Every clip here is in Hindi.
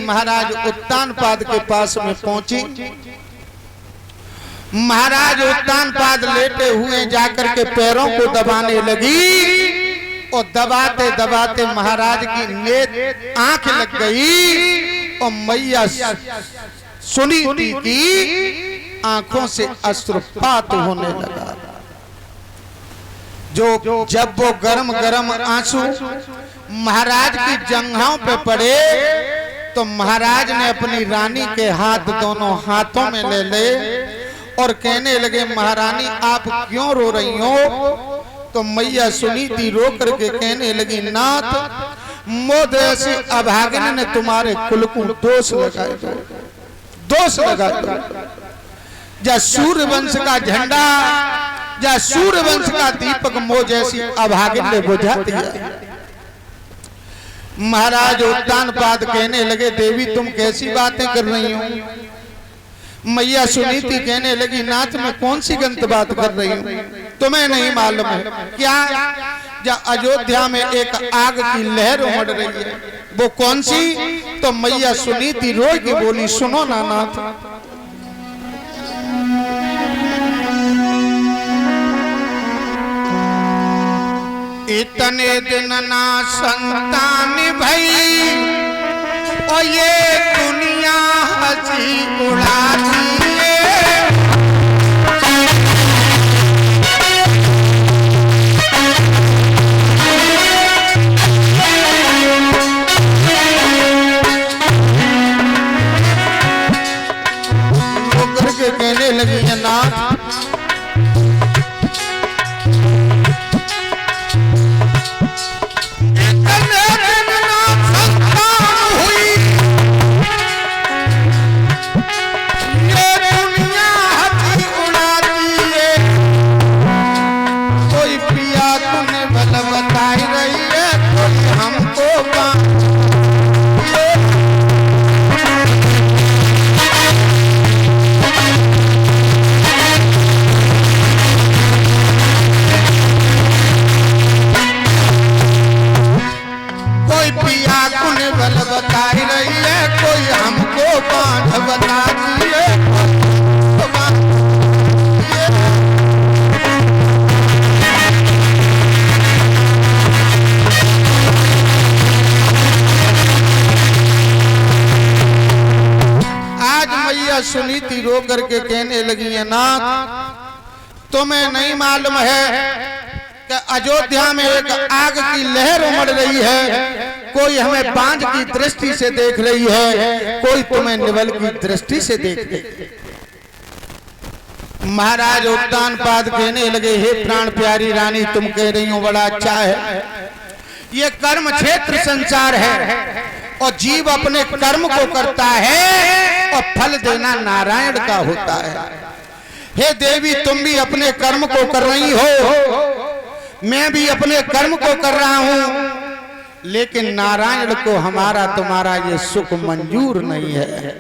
महाराज उत्तानपाद के पास में पहुंची। महाराज उत्तानपाद लेटे हुए जाकर के पैरों को दबाने लगी और दबाते दबाते महाराज की नेत्र आंख लग गई और मैया सुनीति की आंखों से अश्रुपात होने लगा। जब वो गरम गरम आंसू महाराज की जंघाओं पे पड़े तो महाराज ने अपनी रानी के हाथ दोनों हाथों में ले ले और कहने लगे, महारानी आप क्यों रो रही हो? तो मैया सुनीति रो करके कहने लगी, नाथ मोद ऐसी अभागिनी ने तुम्हारे कुल को दोष लगाए, दोष लगाए। जा सूर्यवंश का झंडा, जा सूर्यवंश का दीपक मो जैसी अभागिनी ने बुझा दिया। महाराज उत्तानपाद कहने लगे, देवी तुम कैसी बातें कर रही हो? मैया सुनीति कहने लगी, नाथ में कौन सी गलत बात कर रही हूँ, तुम्हें नहीं मालूम है क्या? जब अयोध्या में एक आग की लहर उमड़ रही है, वो कौन सी? तो मैया सुनीति रो के बोली, सुनो ना नाथ, इतने दिन ना संतान भई और ये दुनिया हंसी उड़ाती है। वो करके कहने लगी है, नाथ बताई रही है, कोई हमको बांध बता दिए। आज मैया सुनीति रो करके कहने लगी है, नाथ तुम्हें नहीं मालूम है कि अयोध्या में एक आग की लहर उमड़ रही है, कोई हमें बांझ की दृष्टि से देख रही है, कोई तुम्हें निवल की दृष्टि से देख रही है। महाराज उत्तानपाद कहने लगे, हे प्राण प्यारी रानी तुम कह रही हो बड़ा अच्छा है, ये कर्म क्षेत्र संसार है और जीव अपने कर्म को करता है और फल देना नारायण का होता है। हे देवी तुम भी अपने कर्म को कर रही हो, मैं भी अपने कर्म को कर रहा हूं, लेकिन नारायण को हमारा तुम्हारा ये सुख मंजूर नहीं है।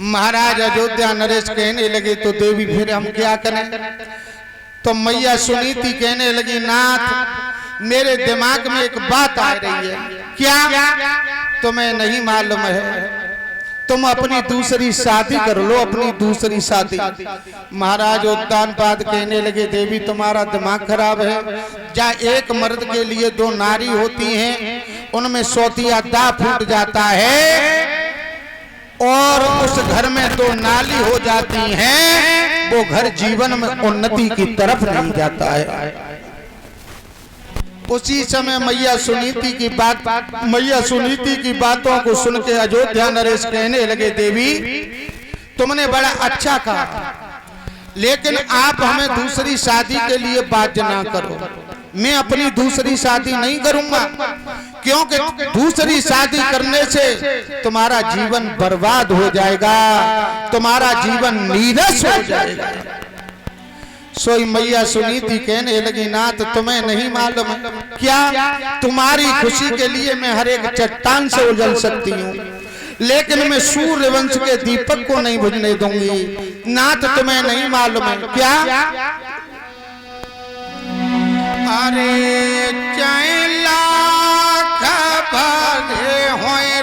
महाराज अयोध्या नरेश कहने लगे, तो देवी फिर हम क्या करें? तो मैया सुनीति कहने लगी, नाथ मेरे दिमाग में एक बात आ रही है। क्या? तुम्हें नहीं मालूम है, तुम अपनी दूसरी शादी कर लो, अपनी दूसरी शादी। महाराज उत्तानपाद कहने लगे, देवी तुम्हारा दिमाग खराब है, जा एक मर्द के लिए दो नारी होती हैं, उनमें सौतिया दा फूट जाता है और उस घर में दो नाली हो जाती हैं, वो घर जीवन में उन्नति की तरफ नहीं जाता है। उसी समय मैया सुनीति की बातों को सुन के अयोध्या नरेश कहने लगे, देवी तुमने बड़ा अच्छा कहा, लेकिन आप हमें दूसरी शादी के लिए बाध्य ना करो। मैं अपनी दूसरी शादी नहीं करूंगा, क्योंकि दूसरी शादी करने से तुम्हारा जीवन बर्बाद हो जाएगा, तुम्हारा जीवन नीरस हो जाएगा। सोई मैया सुनीति कहने लगी, नाथ तुम्हें नहीं मालूम क्या? तुम्हारी खुशी के लिए मैं हर एक चट्टान से उजल सकती हूँ, लेकिन मैं सूर्यवंश के दीपक को नहीं बुझने दूंगी। नाथ तुम्हें नहीं मालूम है क्या? अरे चाहे लाख भागे होए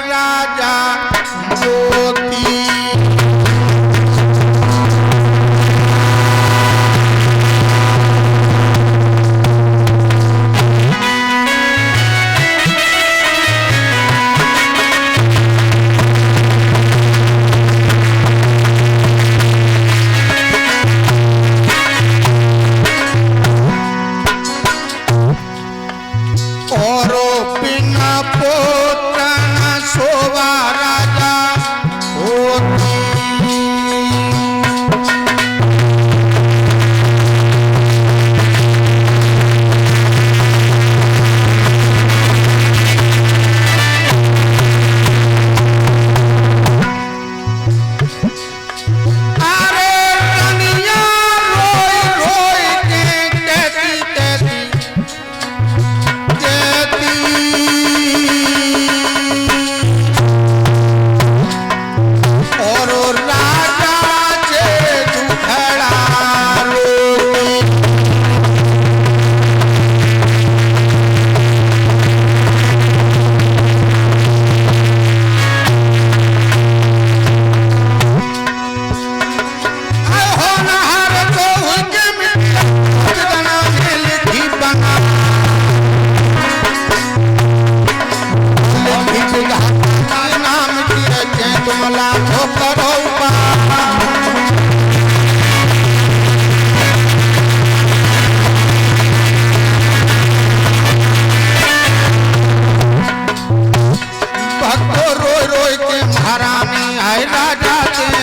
महारानी है राजा के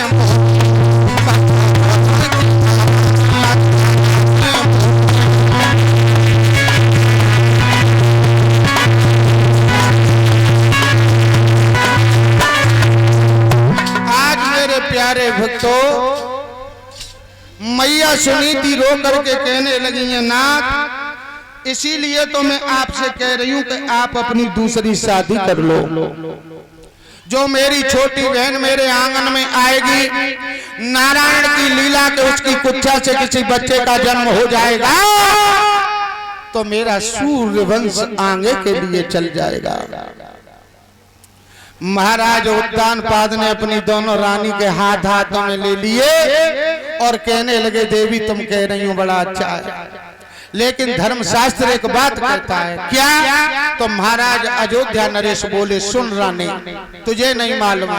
प्यारे भक्तों, मैया सुनीति रो करके कहने लगी है नाथ, इसीलिए तो मैं आपसे कह रही हूं कि आप अपनी दूसरी शादी कर लो। जो मेरी छोटी बहन मेरे आंगन में आएगी, नारायण की लीला के उसकी कुच्छा से किसी बच्चे का जन्म हो जाएगा तो मेरा सूर्य वंश आगे के लिए चल जाएगा। महाराज उद्यानपाद ने अपनी दोनों रानी के हाथ हाथों में ले लिए और कहने लगे देवी तुम कह रही हो बड़ा अच्छा है, लेकिन धर्मशास्त्र एक बात कहता है। क्या? तो महाराज अयोध्या नरेश बोले सुन रानी, तुझे नहीं मालूम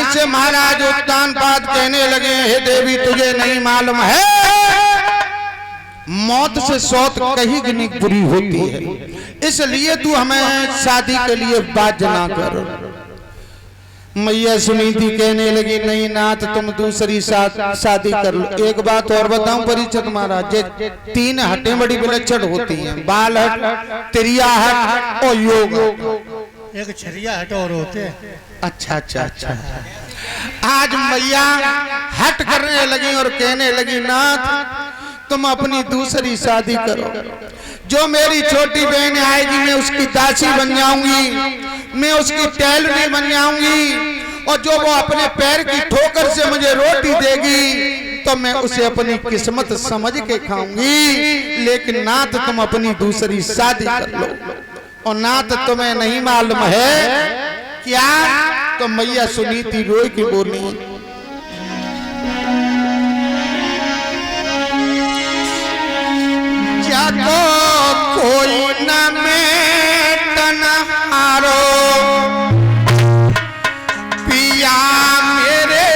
से महाराज उद्यानपाद कहने लगे हे देवी तुझे नहीं मालूम है मौत से सौत कहीं गिनी बुरी होती है, इसलिए तू हमें शादी के लिए बाध्य ना कर। मैया सुनीति कहने लगी नहीं नाथ तुम दूसरी शादी कर लो। एक बात और बताऊं परीक्षित महाराज, तीन हटें बड़ी विलक्षण होती हैं, बाल हट, त्रिया हट और योग। एक छरिया हट और होते हैं। अच्छा अच्छा अच्छा। आज मैया हट करने लगी और कहने लगी नाथ तुम अपनी दूसरी शादी करो। जो मेरी छोटी बहन आएगी मैं उसकी दासी बन जाऊंगी, मैं उसकी टहलनी बन जाऊंगी, और जो वो अपने पैर की ठोकर से मुझे रोटी देगी तो मैं उसे अपनी किस्मत समझ के खाऊंगी। लेकिन नाथ तुम अपनी दूसरी शादी कर लो। और नाथ तुम्हें नहीं मालूम है क्या? तो मैया सुनीति रोई की बोली जागो कोई न में तनहारो पिया मेरे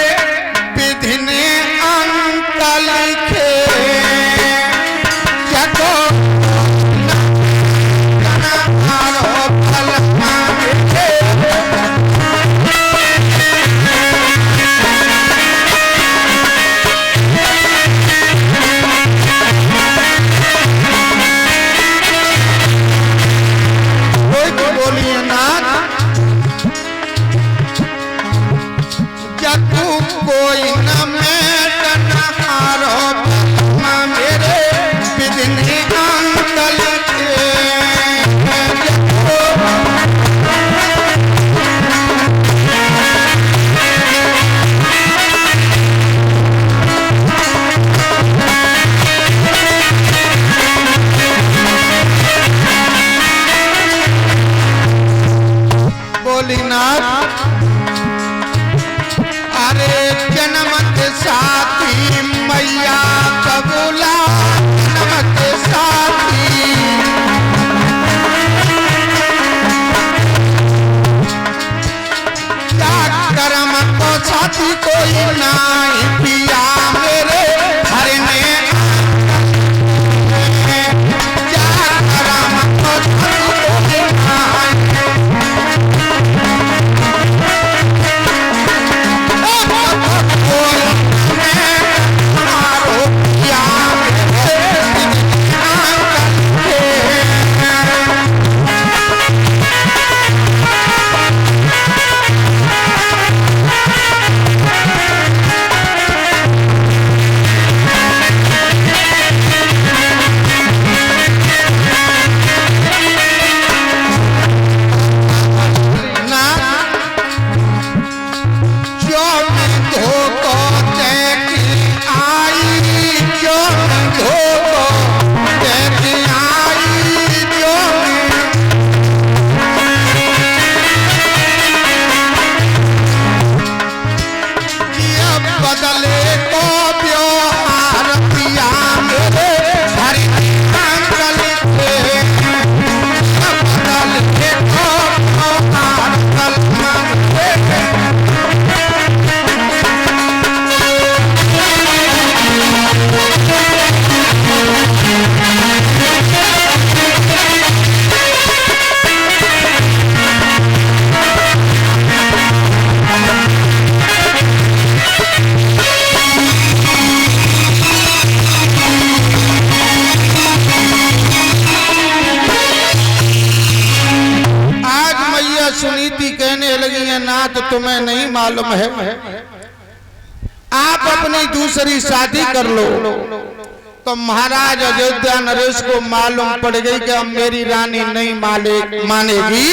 विधिने अंत लिखे। जागो तनहारो फलना मिले कोई न मैं तनहारो मेरे विधिने अंत लिखे। बोली नाथ अरे जन्म के साथी मैया कबूला जन्म के साथी। क्या कर्म को साथी कोई नहीं पिया मेरे हरने। क्या कर्म को साथी कोई नहीं सुनीति कहने लगी है नाथ तुम्हें नहीं मालूम है, आप अपनी दूसरी शादी कर लो। तो महाराज अयोध्या नरेश को मालूम पड़ गई कि अब मेरी रानी नहीं मानेगी।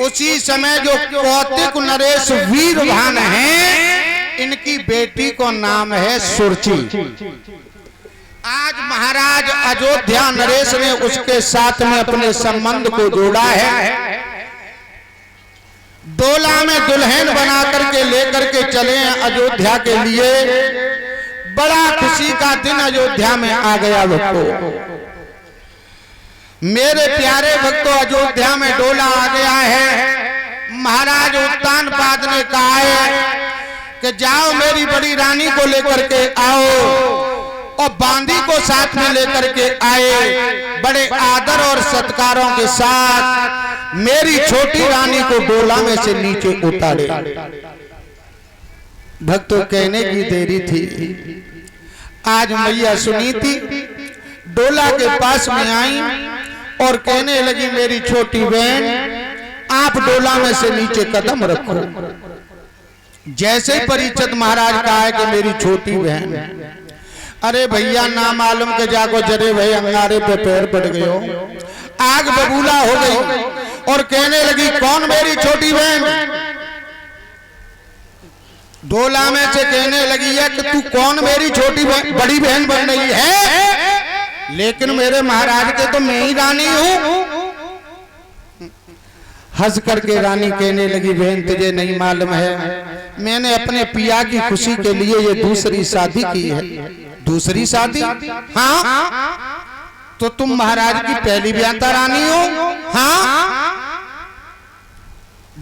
उसी समय जो कौतिक नरेश वीरभान हैं, इनकी बेटी को नाम है सुरची। आज महाराज अयोध्या नरेश ने उसके साथ में अपने संबंध को जोड़ा है। डोला में दुल्हन बना करके लेकर के चले अयोध्या के लिए। बड़ा खुशी का दिन अयोध्या में आ गया भक्तों। मेरे प्यारे भक्तों, अयोध्या में डोला आ गया है। महाराज उत्तानपाद ने कहा है कि जाओ मेरी बड़ी रानी को लेकर के आओ, और बांदी को साथ में लेकर के आए। बड़े आदर और सत्कारों के साथ मेरी छोटी रानी को डोला में से नीचे उतारे। भक्तों, कहने की देरी थी। आज मैया सुनीति डोला के पास में आई और कहने लगी मेरी छोटी बहन, आप डोला में से नीचे कदम रखो। जैसे परिचित महाराज कहा है कि मेरी छोटी बहन, अरे भैया ना मालूम के जाको जरे भाई अंगारे पे पैर पड़ गए हो, आग बबूला हो गई। और कहने लगी कौन मेरी छोटी बहन? डोला में से कहने लगी है कि तू कौन मेरी छोटी बहन, बड़ी बहन बन रही है? लेकिन मेरे महाराज के तो मैं ही रानी हूं। हंस करके रानी कहने लगी बहन तुझे नहीं मालूम है, मैंने अपने पिया की खुशी के लिए ये दूसरी शादी की है। दूसरी शादी? हाँ। तो तुम महाराज की पहली ब्याहता रानी हो? हाँ।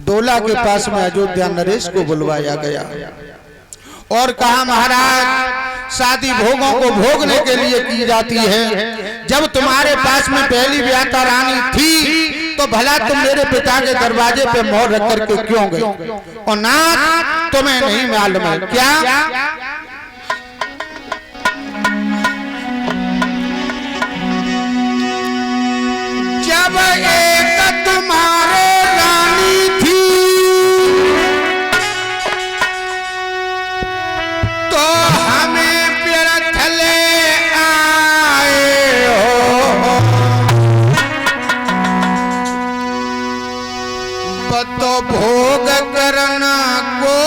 डोला के पास में अयोध्या नरेश को बुलवाया गया और कहा महाराज शादी भोगों को भोगने के लिए की जाती है। जब तुम्हारे पास में पहली ब्याहता रानी थी तो भला तुम मेरे पिता के दरवाजे पे मोहर रख करके क्यों गए? और नाथ तुम्हें नहीं मालूम है क्या? जब एक तुम्हारे रानी थी तो हमें व्यर्थ ले आए हो, बतो भोग करना को